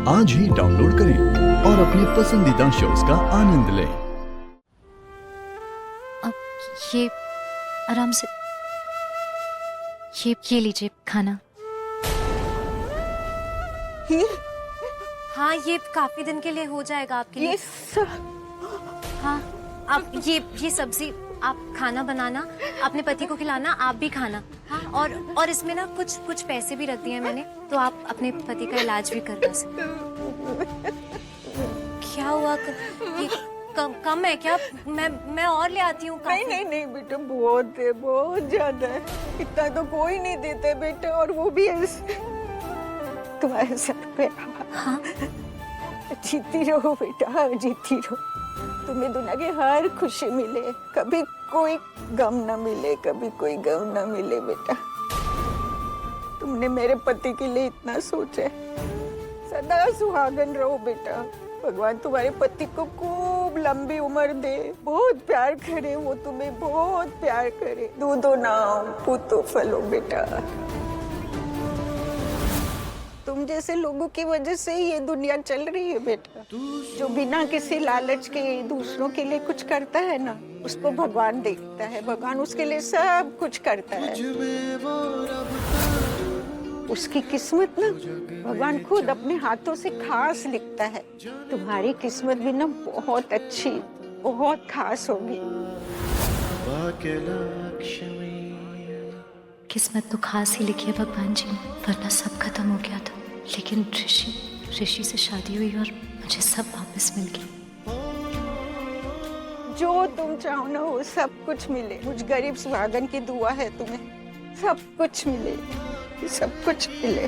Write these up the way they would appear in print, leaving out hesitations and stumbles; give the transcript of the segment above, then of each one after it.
आज ही डाउनलोड करें और अपने पसंदीदा शोज का आनंद लें। अब ये आराम से ये लीजिए खाना। हाँ, ये काफी दिन के लिए हो जाएगा आपके लिए। हाँ, आप ये सब्जी आप खाना बनाना, अपने पति को खिलाना, आप भी खाना। हाँ, और इसमें ना कुछ पैसे भी रख दिए हैं मैंने, तो आप अपने पति का इलाज भी करवा सकते। क्या हुआ? ये कम है क्या? मैं और ले आती हूँ। नहीं बेटा, बहुत है, बहुत ज्यादा है। इतना तो कोई नहीं देते बेटा, और वो भी ऐसे तुम्हारे सर पे। हाँ, जीती रहो बेटा, जीती रहो। तुम्हें दुनिया की हर खुशी मिले, कभी कोई गम न मिले, कभी कोई गम न मिले बेटा। तुमने मेरे पति के लिए इतना सोचा है, सदा सुहागन रहो बेटा। भगवान तुम्हारे पति को खूब लंबी उम्र दे, बहुत प्यार करे, वो तुम्हें बहुत प्यार करे। दूधो नाम पूतो फलो बेटा। तुम जैसे लोगों की वजह से ये दुनिया चल रही है बेटा। जो बिना किसी लालच के दूसरों के लिए कुछ करता है ना, उसको भगवान देखता है। भगवान उसके लिए सब कुछ करता है। उसकी किस्मत ना भगवान खुद अपने हाथों से खास लिखता है। तुम्हारी किस्मत भी ना बहुत अच्छी, बहुत खास होगी। किस्मत तो खास ही लिखी है भगवान जी ने, वरना सब खत्म हो गया था। लेकिन ऋषि से शादी हुई और मुझे सब वापस मिल गई। जो तुम चाहो ना वो सब कुछ मिले। मुझ गरीब सुहागन की दुआ है तुम्हें सब कुछ मिले, सब कुछ मिले।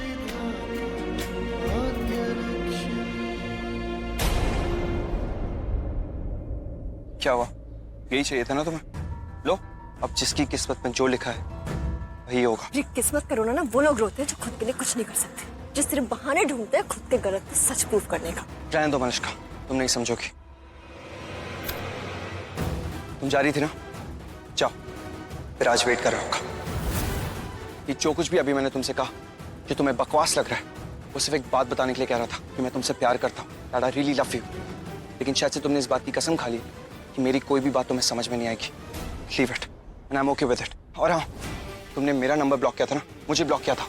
क्या हुआ? यही चाहिए था ना तुम्हें? लो, अब जिसकी किस्मत में जो लिखा है वही होगा। ये किस्मत का रोना ना वो लोग रोते हैं जो खुद के लिए कुछ नहीं कर सकते, जो सिर्फ बहाने ढूंढते हैं खुद के गलत पे सच प्रूफ करने का। रहने दो मनुष्का, तुम नहीं समझोगी। तुम जा रही थी ना, जाओ, फिर आज वेट कर रहा होगा। ये जो कुछ भी अभी मैंने तुमसे कहा कि तुम्हें बकवास लग रहा है, वो सिर्फ एक बात बताने के लिए कह रहा था कि मैं तुमसे प्यार करता हूँ, that I really love you. लेकिन शायद से तुमने इस बात की कसम खा ली कि मेरी कोई भी बात तुम्हें समझ में नहीं आएगी। Leave it and I am okay with it. और हाँ, तुमने मेरा नंबर ब्लॉक किया था ना, मुझे ब्लॉक किया था,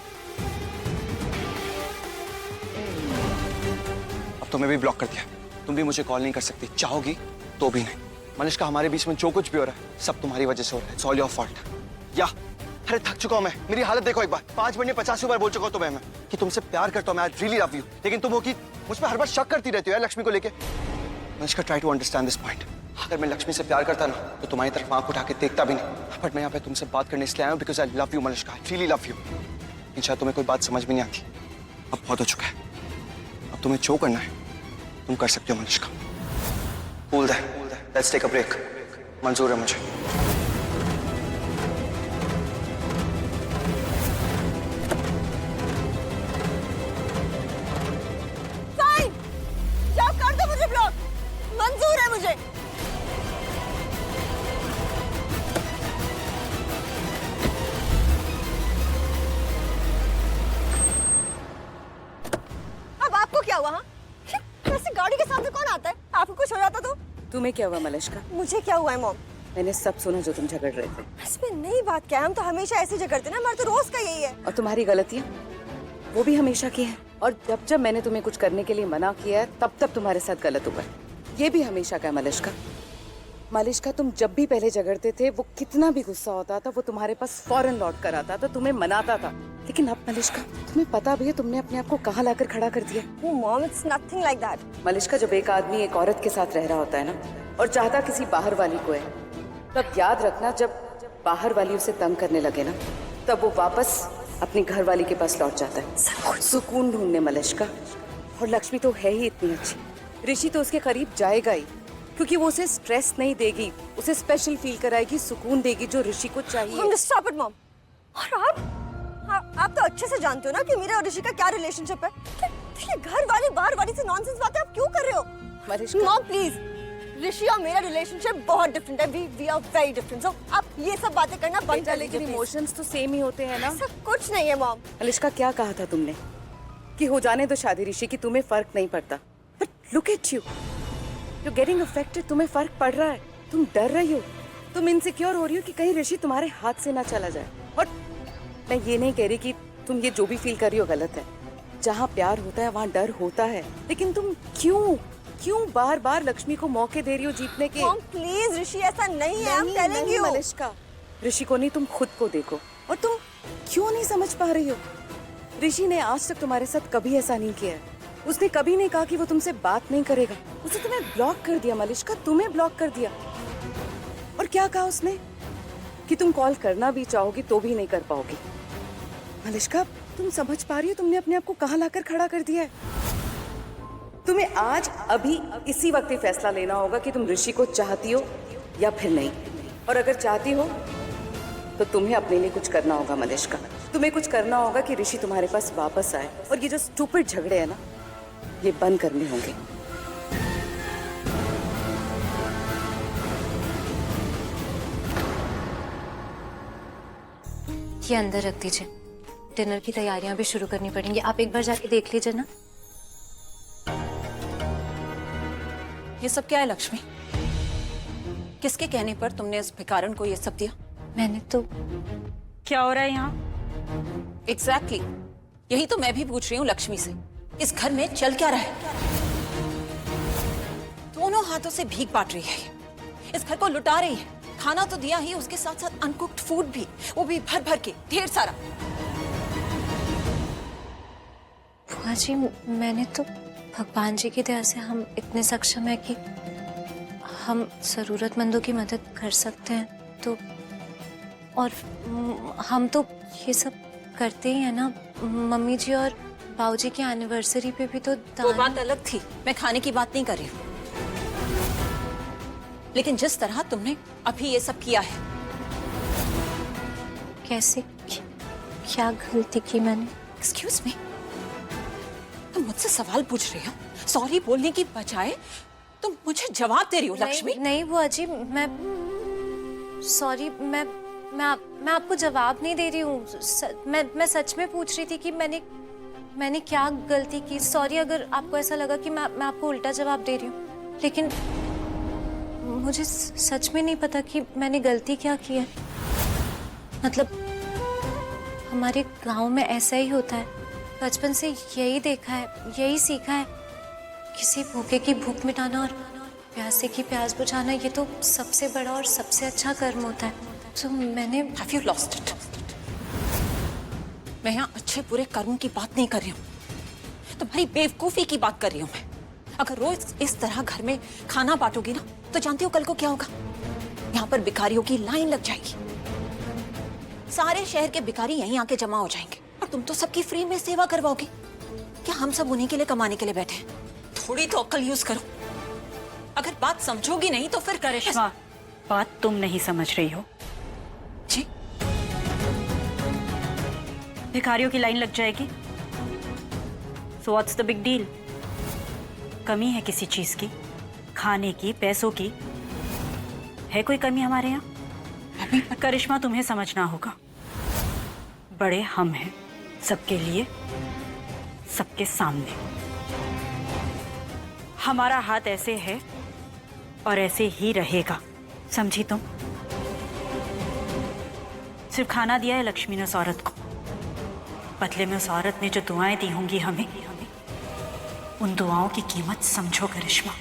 अब तुम्हें भी ब्लॉक कर दिया। तुम भी मुझे कॉल नहीं कर सकती, चाहोगी तो भी नहीं। मनुष्का, हमारे बीच में जो कुछ भी हो रहा है सब तुम्हारी वजह से हो रहा है। It's all your fault. या अरे थक चुका हूं मैं, मेरी हालत देखो एक बार। 5 मिनट में 50 बार बोल चुका हूं तुम्हें मैं कि तुमसे प्यार करता हूं, मैं आई रियली लव यू। लेकिन तुम हो कि मुझ पर हर बार शक करती रहती हो यार लक्ष्मी को लेके। Manushka, try to understand this point. अगर मैं लक्ष्मी से प्यार करता ना तो तुम्हारी तरफ आंख उठा के देखता भी नहीं। बट मैं यहाँ पे तुमसे बात करने इसलिए आया हूँ because I love you Manushka, I really love you. लेकिन शायद तुम्हें कोई बात समझ में नहीं आती। अब बहुत हो चुका है, अब तुम्हें जो करना है तुम कर सकते हो Manushka. Cool that, let's take a break. मंजूर है मुझे। फाइन, जाओ कर दो मुझे ब्लॉक, मंजूर है मुझे। अब आपको क्या हुआ? हाँ, वैसे गाड़ी के सामने कौन आता है? आपको कुछ हो जाता तो? तुम्हें क्या हुआ मलिश्का? मुझे क्या हुआ है मॉम? मैंने सब सुना जो तुम झगड़ रहे थे। इसमें नई बात क्या है? हम तो हमेशा ऐसे झगड़ते ना, हमारा तो रोज का यही है। और तुम्हारी गलतियां वो भी हमेशा की है। और जब जब मैंने तुम्हें कुछ करने के लिए मना किया है तब तब तुम्हारे साथ गलत हुआ है। ये भी हमेशा का है मलिश्का। मलिश्का, तुम जब भी पहले झगड़ते थे वो कितना भी गुस्सा होता था वो तुम्हारे पास फौरन लौट कर आता था, तुम्हें मनाता था। लेकिन अब मलिश्का, तुम्हें पता भी है तुमने अपने आप को कहाँ लाकर खड़ा कर दिया? वो mom, it's nothing like that. Malishka, जब एक आदमी एक औरत के साथ रह रहा होता है ना और चाहता किसी बाहर वाली को है, तब याद रखना जब बाहर वाली उसे तंग करने लगे ना तब वो वापस अपनी घर वाली के पास लौट जाता है सुकून ढूंढने मलिश्का। और लक्ष्मी तो है ही इतनी अच्छी, ऋषि तो उसके करीब जाएगा ही क्योंकि वो उसे स्ट्रेस नहीं देगी, उसे स्पेशल फील कराएगी, सुकून देगी जो ऋषि को चाहिए। Stop it mom. और आप तो अच्छे से जानते हो ना कि मेरे और ऋषि का क्या रिलेशनशिप है। ये घर वाली बाहर वाली से नॉनसेंस बातें आप क्यों कर रहे हो? मॉम प्लीज, ऋषि और मेरा रिलेशनशिप बहुत डिफरेंट है। We are very different. So आप ये सब बातें करना बंद कर लीजिए। इमोशंस तो सेम ही होते हैं ना। ऐसा कुछ नहीं है मॉम। मलिश्का, क्या कहा था तुमने? कि हो जाने दो शादी ऋषि, कि तुम्हें फर्क नहीं पड़ता। But look at you, you getting affected, तुम्हें फर्क पड़ रहा है, तुम डर रही हो, तुम इनसिक्योर हो रही हो कि कहीं ऋषि तुम्हारे हाथ से ना चला जाए। और मैं ये नहीं कह रही कि तुम ये जो भी फील कर रही हो गलत है। जहाँ प्यार होता है वहाँ डर होता है, लेकिन तुम क्यों बार बार लक्ष्मी को मौके दे रही हो जीतने के? मॉम प्लीज, ऋषि ऐसा नहीं है, I'm telling you। मलिष्का, ऋषि को नहीं, तुम खुद को देखो। और तुम क्यों नहीं समझ पा रही हो? ऋषि ने आज तक तुम्हारे साथ कभी ऐसा नहीं किया है। उसने कभी नहीं कहा कि वो तुमसे बात नहीं करेगा। उसने तुम्हें ब्लॉक कर दिया मलिष्का, तुम्हें ब्लॉक कर दिया। और क्या कहा उसने? कि तुम कॉल करना भी चाहोगी तो भी नहीं कर पाओगी। मलिष्का, तुम समझ पा रही हो तुमने अपने आप को कहाँ लाकर खड़ा कर दिया है? तुम्हें आज अभी इसी वक्त ही फैसला लेना होगा कि तुम ऋषि को चाहती हो या फिर नहीं। और अगर चाहती हो तो तुम्हें अपने लिए कुछ करना होगा मलिष्का। तुम्हें कुछ करना होगा कि ऋषि तुम्हारे पास वापस आए। और ये जो स्टूपिड झगड़े हैं ना, ये बंद करने होंगे। ये अंदर रख दीजिए, डिनर की तैयारियां भी शुरू करनी पड़ेंगी। आप एक बार जाके देख लीजिए ना। ये सब क्या है लक्ष्मी? किसके कहने पर तुमने इस भिखारन को ये सब दिया? मैंने तो। क्या हो रहा है यहाँ? एग्जैक्टली, यही तो मैं भी पूछ रही हूँ लक्ष्मी से। इस घर में चल क्या रहा है? दोनों हाथों से भीख बांट रही है, इस घर को लुटा रही है। खाना तो दिया ही, उसके साथ साथ अनकुक्ड फूड भी, वो भी भर भर के, ढेर सारा। बुआ जी, मैंने तो, भगवान जी की दया से हम इतने सक्षम है कि हम जरूरतमंदों की मदद कर सकते हैं। तो और हम तो ये सब करते ही है ना। मम्मी जी और बाबूजी की एनिवर्सरी पे भी तो वो बात अलग थी, मैं खाने की बात नहीं कर रही हूँ। लेकिन जिस तरह तुमने अभी ये सब किया है, कैसे, क्या गलती की मैंने? एक्सक्यूज मी, तुम मुझसे सवाल पूछ रही हो, सॉरी बोलने की बजाय तुम मुझे जवाब दे रही हो लक्ष्मी। नहीं बुआ जी, मैं सॉरी, मैं आपको जवाब नहीं दे रही हूँ। मैं सच में पूछ रही थी कि मैंने क्या गलती की। सॉरी अगर आपको ऐसा लगा कि मैं आपको उल्टा जवाब दे रही हूँ, लेकिन मुझे सच में नहीं पता कि मैंने गलती क्या की है। मतलब हमारे गांव में ऐसा ही होता है, बचपन से यही देखा है, यही सीखा है। किसी भूखे की भूख मिटाना और प्यासे की प्यास बुझाना, ये तो सबसे बड़ा और सबसे अच्छा कर्म होता है। तो मैंने। Have you lost it? मैं यहाँ अच्छे बुरे कर्मों की बात नहीं कर रही हूँ, तुम्हारी बेवकूफी की बात कर रही हूँ मैं। अगर रोज इस तरह घर में खाना बांटोगी ना, तो जानती हो कल को क्या होगा? यहाँ पर भिखारियों की लाइन लग जाएगी, सारे शहर के भिखारी यहीं आके जमा हो जाएंगे और तुम तो सबकी फ्री में सेवा करवाओगी। क्या हम सब उन्हीं के लिए कमाने के लिए बैठे हैं? थोड़ी तो अक्ल यूज करो। अगर बात समझोगी नहीं तो फिर करिश्मा, बात तुम नहीं समझ रही हो। जी, भिखारियों की लाइन लग जाएगी, so what's the big deal? कमी है किसी चीज की, खाने की, पैसों की? है कोई कमी हमारे यहाँ? करिश्मा, तुम्हें समझना होगा, बड़े हम हैं सबके लिए, सबके सामने। हमारा हाथ ऐसे है और ऐसे ही रहेगा, समझी तुम? सिर्फ खाना दिया है लक्ष्मी ने उस औरत को, बदले में उस औरत ने जो दुआएं दी होंगी हमें, उन दुआओं की कीमत समझो करिश्मा।